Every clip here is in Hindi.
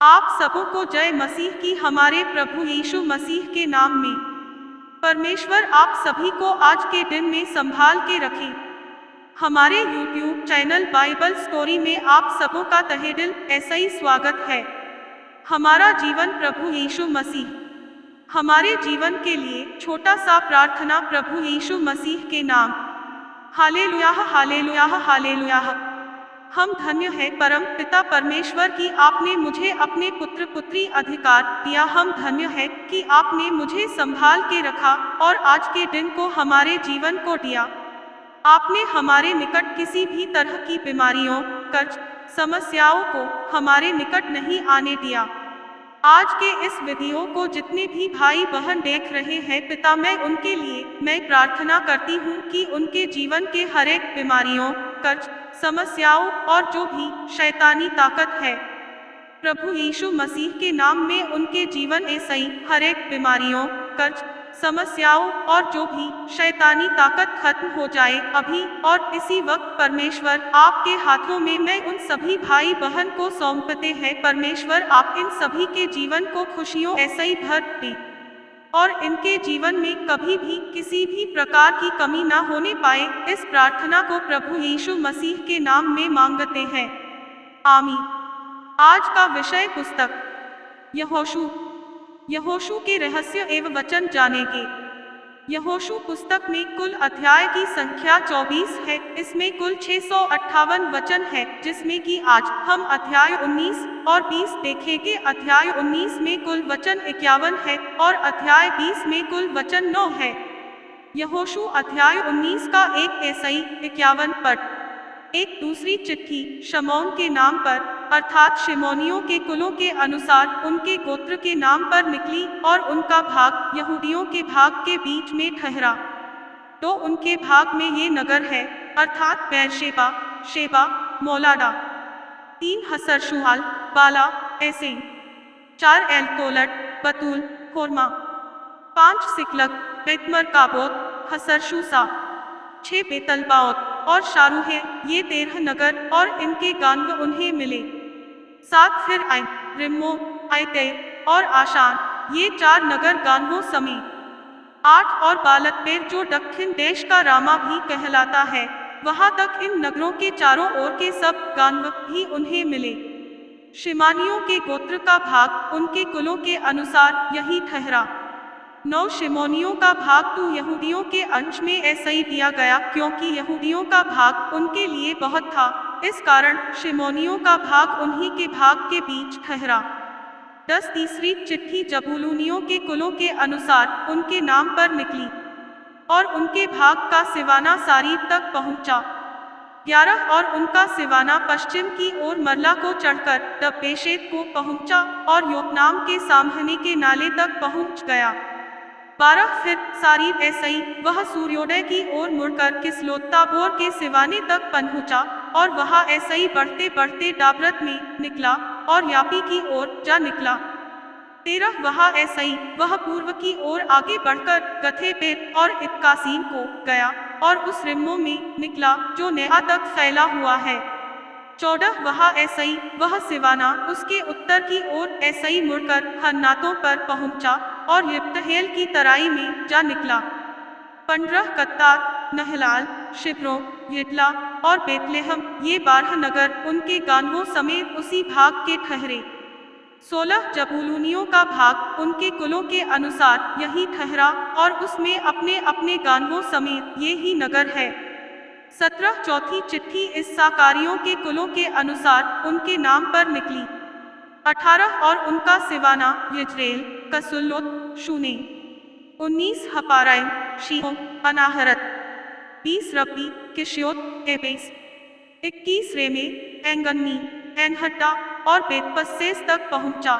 आप सबों को जय मसीह की हमारे प्रभु यीशु मसीह के नाम में। परमेश्वर आप सभी को आज के दिन में संभाल के रखें। हमारे YouTube चैनल बाइबल स्टोरी में आप सबों का तहे दिल ऐसा ही स्वागत है। हमारा जीवन प्रभु यीशु मसीह। हमारे जीवन के लिए छोटा सा प्रार्थना प्रभु यीशु मसीह के नाम। Hallelujah hallelujah hallelujah. हम धन्य है परम पिता परमेश्वर की आपने मुझे अपने पुत्र पुत्री अधिकार दिया। हम धन्य है कि आपने मुझे संभाल के रखा और आज के दिन को हमारे जीवन को दिया। आपने हमारे निकट किसी भी तरह की बीमारियों, कर्ज, समस्याओं को हमारे निकट नहीं आने दिया। आज के इस वीडियो को जितने भी भाई बहन देख रहे हैं पिता, मैं प्रार्थना करती हूँ कि उनके जीवन के हर एक बीमारियों, कर्ज, समस्याओं और जो भी शैतानी ताकत है, प्रभु यीशु मसीह के नाम में उनके जीवन ऐसा ही हर एक बीमारियों, कर्ज, समस्याओं और जो भी शैतानी ताकत खत्म हो जाए अभी और इसी वक्त। परमेश्वर आपके हाथों में मैं उन सभी भाई बहन को सौंपते हैं। परमेश्वर आप इन सभी के जीवन को खुशियों ऐसा ही भर दें और इनके जीवन में कभी भी किसी भी प्रकार की कमी ना होने पाए। इस प्रार्थना को प्रभु यीशु मसीह के नाम में मांगते हैं, आमीन। आज का विषय पुस्तक यहोशू के रहस्य एवं वचन जानेंगे। यहोशू पुस्तक में कुल अध्याय की संख्या 24 है। इसमें कुल 658 वचन है, जिसमें कि आज हम अध्याय 19 और 20 देखेंगे। अध्याय 19 में कुल वचन 51 है और अध्याय 20 में कुल वचन 9 है। यहोशू अध्याय 19 का एक ईसाई 51 पद। एक दूसरी चिट्ठी शमौन के नाम पर अर्थात शिमोनियों के कुलों के अनुसार उनके गोत्र के नाम पर निकली और उनका भाग यहूदियों के भाग के बीच में ठहरा। तो उनके भाग में ये नगर है अर्थात बेरशेबा, शेबा, मोलादा, 3 हसर-शुआल, बाला, ऐसे 4 एलतोलद, बतूल, होर्मा, 5 सिकलग, बेतमरकाबोत, हसर-शूसा, 6 बेतलबाओत और शारूहे, ये 13 नगर और इनके गानव उन्हें मिले। 7 फिर आइन, रिम्मो, आयते और आशान, ये 4 नगर गानवों समेत। 8 और बालतबेर जो दक्षिण देश का रामा भी कहलाता है, वहां तक इन नगरों के चारों ओर के सब गानव भी उन्हें मिले। शिमानियों के गोत्र का भाग उनके कुलों के अनुसार यही ठहरा। 9 शिमोनियों का भाग तो यहूदियों के अंश में ऐसा ही दिया गया, क्योंकि यहूदियों का भाग उनके लिए बहुत था, इस कारण शिमोनियों का भाग उन्हीं के भाग के बीच ठहरा। 10 तीसरी चिट्ठी जबूलूनियों के कुलों के अनुसार उनके नाम पर निकली और उनके भाग का सिवाना सारीब तक पहुंचा। 11 और उनका सिवाना पश्चिम की ओर मरला को चढ़कर दब्बेशेत को पहुंचा और योकनाम के सामहने के नाले तक पहुंच गया। 12 फिर सारीब ऐसाई, वह सूर्योदय की ओर मुड़कर किसलोत्ताबोर के सिवाने तक पहुंचा और वहां ऐसाई बढ़ते बढ़ते डाबरत में निकला और यापी की ओर जा निकला। 13 वहां ऐसाई, वह पूर्व की ओर आगे बढ़कर गथेपेर और इत्कासीन को गया और उस रिम्मो में निकला जो नेहा तक फैला हुआ है। 14 वहां ऐसाई, वह सिवाना उसके उत्तर की ओर ऐसाई मुड़कर हन्नातों पर पहुंचा और यिप्तहेल की तराई में जा निकला। 15 कत्तार, नहलाल, शिप्रो, यितला और बेतलेहम, ये 12 नगर उनके गानवों समेत उसी भाग के ठहरे। 16 जबूलूनियों का भाग उनके कुलों के अनुसार यही ठहरा और उसमें अपने अपने गानवों समेत ये ही नगर है। 17 चौथी चिट्ठी इस्साकारियों के कुलों के अनुसार उनके नाम पर निकली। 18 और उनका सिवाना यजरेल, कसुल्लोत, शूने। 19 हपाराइम, शीहो, अनाहरत। 20 रब्बी, किश्योत, एबेस। 21 रेमे, एंगन्नी, एनहट्टा और बेतपस्सेस तक पहुंचा।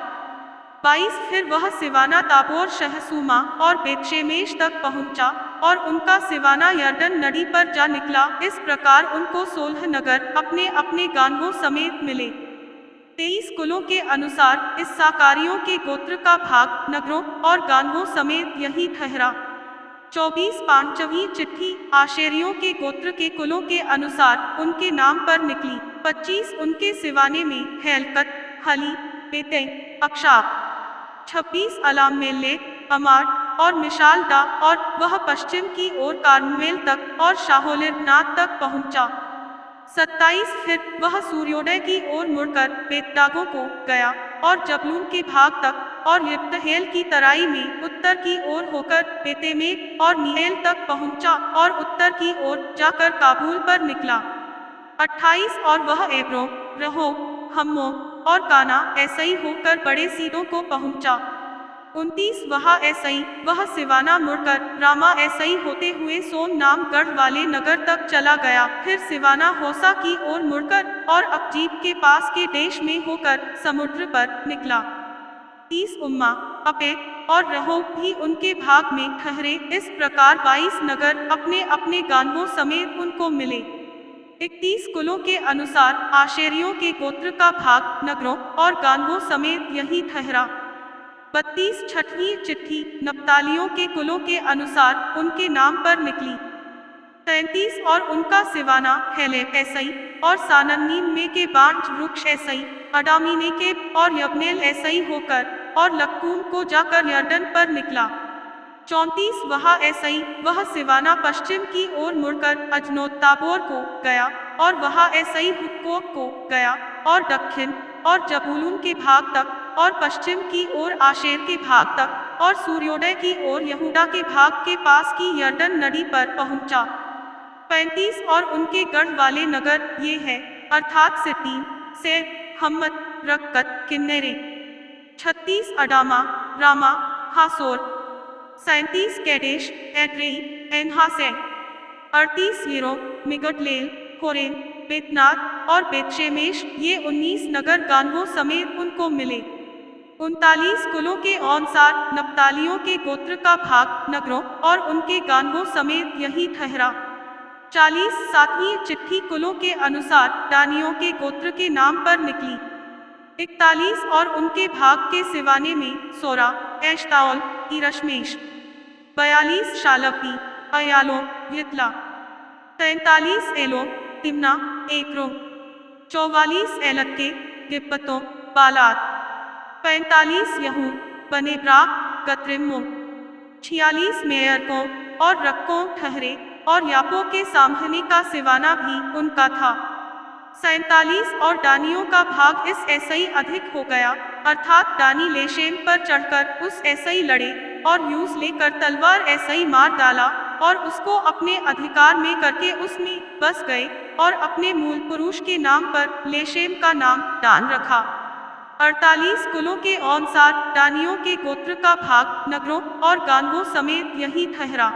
22 फिर वह सिवाना ताबोर, शहसूमा और बेतशेमेश तक पहुंचा और उनका सिवाना यर्दन नदी पर जा निकला। इस प्रकार उनको 16 नगर अपने अपने गानवों समेत मिले। 23 कुलों के अनुसार इस्साकारियों के गोत्र का भाग नगरों और गानवों समेत यही ठहरा। 24 पांचवीं चिट्ठी आशेरियों के गोत्र के कुलों के अनुसार उनके नाम पर निकली। 25 उनके सिवाने में हेलकत, हली, बेतें, अक्षाप, 26 अलाम मेले, अमार और मिशाल डा, और वह पश्चिम की ओर कार्मेल तक और शाहोलिरनाथ तक पहुंचा। 27 फिर वह सूर्योदय की ओर मुड़कर बेतदागों को गया और जबलून के भाग तक और यिप्तहेल की तराई में उत्तर की ओर होकर बेतेमेक और नीएल तक पहुंचा और उत्तर की ओर जाकर काबुल पर निकला। 28 और वह एब्रो, रहो, हम्मो और काना ऐसे ही होकर बड़े सीडों को पहुंचा। 29 वह ऐसई वह सिवाना मुड़कर रामा ऐसई होते हुए सोन नाम गढ़ वाले नगर तक चला गया, फिर सिवाना होसा की ओर मुड़कर और अकजीब के पास के देश में होकर समुद्र पर निकला। 30 उम्मा, अपे और रहो भी उनके भाग में ठहरे। इस प्रकार 22 नगर अपने अपने गानवों समेत उनको मिले। 31 कुलों के अनुसार आशेरियों के गोत्र का भाग नगरों और गानवों समेत यही ठहरा। 32 छठवीं चिट्ठी नप्तालियों के कुलों के अनुसार उनके नाम पर निकली। 33 और उनका सिवाना हेले ऐसई और सानन्नीम में के बांज वृक्ष ऐसई, अडामीने के और यबनेल ऐसई होकर और लक्कूम को जाकर यर्दन पर निकला। 34 वह ऐसई वह सिवाना पश्चिम की ओर मुड़कर अजनोत ताबोर को गया और वह ऐसई हुक्कोक को गया और दक्षिण और जबूलून के भाग तक और पश्चिम की ओर आशेर के भाग तक और सूर्योदय की ओर यहूदा के भाग के पास की यर्दन नदी पर पहुंचा। 35 और उनके गढ़ वाले नगर ये हैं, अर्थात सिट्टीम, से, हम्मत, रक्कत, किन्नेरे। 36 अडामा, रामा, हासोर। 37 कैडेश, एड्रेई, एनहासे। 38 येरो, मिगडलेल, होरेन, बेतनात और बेतशेमेश, ये 19 नगर गानवों समेत उनको मिले। 39 कुलों के अनुसार नप्तालियों के गोत्र का भाग नगरों और उनके गानवों समेत यही ठहरा। 40 सातवीं चिट्ठी कुलों के अनुसार दानियों के गोत्र के नाम पर निकली। 41 और उनके भाग के सिवाने में सोरा, एश्ताओल, इरशमेश। 42 शालपी, अयालो, यितला। 43 एलो, तिम्ना, एकरो। 44 एलक्के, गिब्बतों, बालात। 45 यहून, बनेब्राक, गत्रिम्मो। 46 मेयरकों और रक्कों ठहरे और यापो के सामने का सिवाना भी उनका था। 47 और दानियों का भाग इस ऐसे ही अधिक हो गया, अर्थात दानी लेशेम पर चढ़कर उस ऐसे ही लड़े और यूस लेकर तलवार ऐसे ही मार डाला और उसको अपने अधिकार में करके उसमें बस गए और अपने मूल पुरुष के नाम पर लेशेम का नाम दान रखा। 48 कुलों के अनुसार दानियों के गोत्र का भाग नगरों और गानवों समेत यही ठहरा।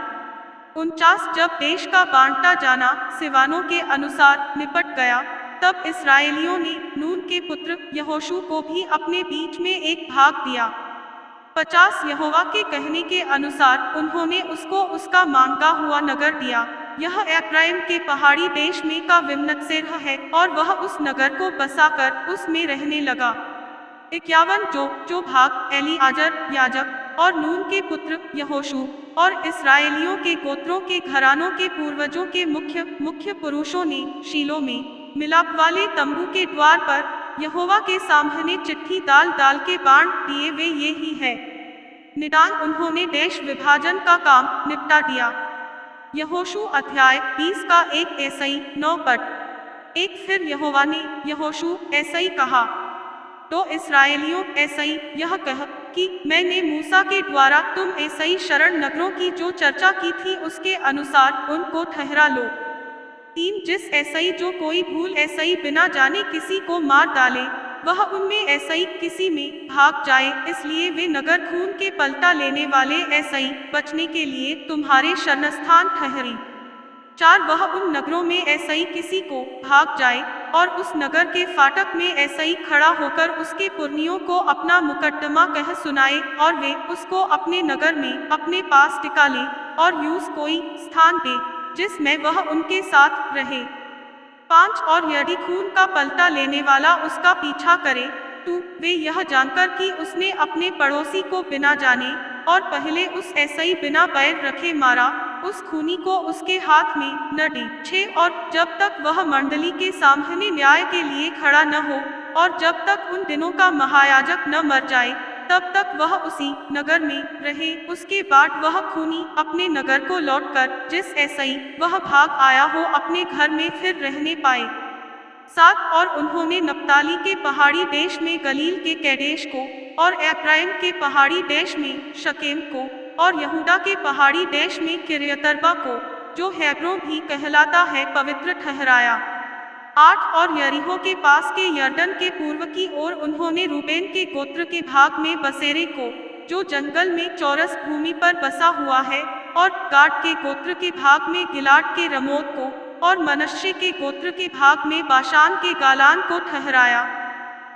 49 जब देश का बांटा जाना सिवानों के अनुसार निपट गया, तब इस्राएलियों ने नून के पुत्र यहोशू को भी अपने बीच में एक भाग दिया। 50 यहोवा के कहने के अनुसार उन्होंने उसको उसका मांगा हुआ नगर दिया। यह एफ्राइम के पहाड़ी देश में का विम्नत्सेरह है और वह उस नगर को बसाकर उसमें रहने लगा। 51 जो भाग एलीआजर याजक और नून के पुत्र यहोशू और इस्राएलियों के गोत्रों के घरानों के पूर्वजों के मुख्य पुरुषों ने शीलो में मिलाप वाले तंबू के द्वार पर यहोवा के सामने चिट्ठी डाल डाल के बाण दिए वे ये ही है। निदान उन्होंने देश विभाजन का काम निपटा दिया। यहोशू अध्याय 20 का 1 ऐसई 9 पद। 1 फिर यहोवा ने यहोशू ऐसे ही कहा, तो इस्राएलियों ऐसे ही यह कह कि मैंने मूसा के द्वारा तुम ऐसे ही शरण नगरों की जो चर्चा की थी उसके अनुसार उनको ठहरा लो। 3 जिस ऐसे ही जो कोई भूल ऐसे ही बिना जाने किसी को मार डाले, वह उनमें ऐसे ही किसी में भाग जाए, इसलिए वे नगर खून के पलटा लेने वाले ऐसे ही बचने के लिए तुम्हारे शरणस्थान ठहरी। 4 वह उन नगरों में ऐसे ही किसी को भाग जाए और उस नगर के फाटक में ऐसे ही खड़ा होकर उसके पुरनियों को अपना मुकद्दमा कह सुनाए और वे उसको अपने नगर में अपने पास टिका लें और यूस कोई स्थान दे जिसमें वह उनके साथ रहे। 5 और यदि खून का पलटा लेने वाला उसका पीछा करे तो वे यह जानकर कि उसने अपने पड़ोसी को बिना जाने और पहले उस ऐसे ही बिना बैर रखे मारा, उस खूनी को उसके हाथ में न दे। 6 और जब तक वह मंडली के सामने न्याय के लिए खड़ा न हो, और जब तक उन दिनों का महायाजक न मर जाए तब तक वह उसी नगर में रहे। उसके बाद वह खूनी अपने नगर को लौटकर जिस ऐसई वह भाग आया हो अपने घर में फिर रहने पाए। 7 और उन्होंने नप्ताली के पहाड़ी देश में गलील के कैदेश को और एफ्राइम के पहाड़ी देश में शकेम को और यहूदा के पहाड़ी देश में किर्यतर्बा को, जो हेब्रोन भी कहलाता है, पवित्र ठहराया। 8 और यरीहो के पास के यरदन के पूर्व की ओर उन्होंने रूबेन के गोत्र के भाग में बसेरे को, जो जंगल में चौरस भूमि पर बसा हुआ है, और गाद के गोत्र के भाग में गिलाद के रमोत को, और मनश्शे के गोत्र के भाग में बाशान के गालान को ठहराया।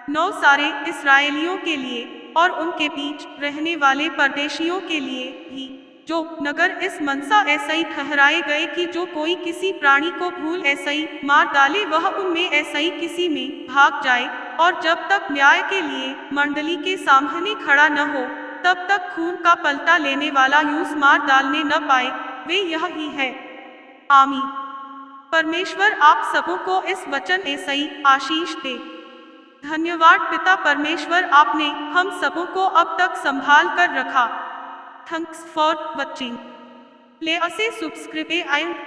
9 सारे इस्राएलियों के लिए और उनके बीच रहने वाले परदेशियों के लिए भी, जो नगर इस मनसा ऐसा ही ठहराए गए कि जो कोई किसी प्राणी को भूल ऐसा ही मार डाले वह उनमें ऐसा ही किसी में भाग जाए, और जब तक न्याय के लिए मंडली के सामने खड़ा न हो तब तक खून का पलटा लेने वाला यूस मार डालने न पाए। वे यह ही है। आमीन। परमेश्वर आप सबों को इस वचन ऐसा ही आशीष दे। धन्यवाद पिता परमेश्वर, आपने हम सबों को अब तक संभाल कर रखा। Thanks for watching. Please subscribe and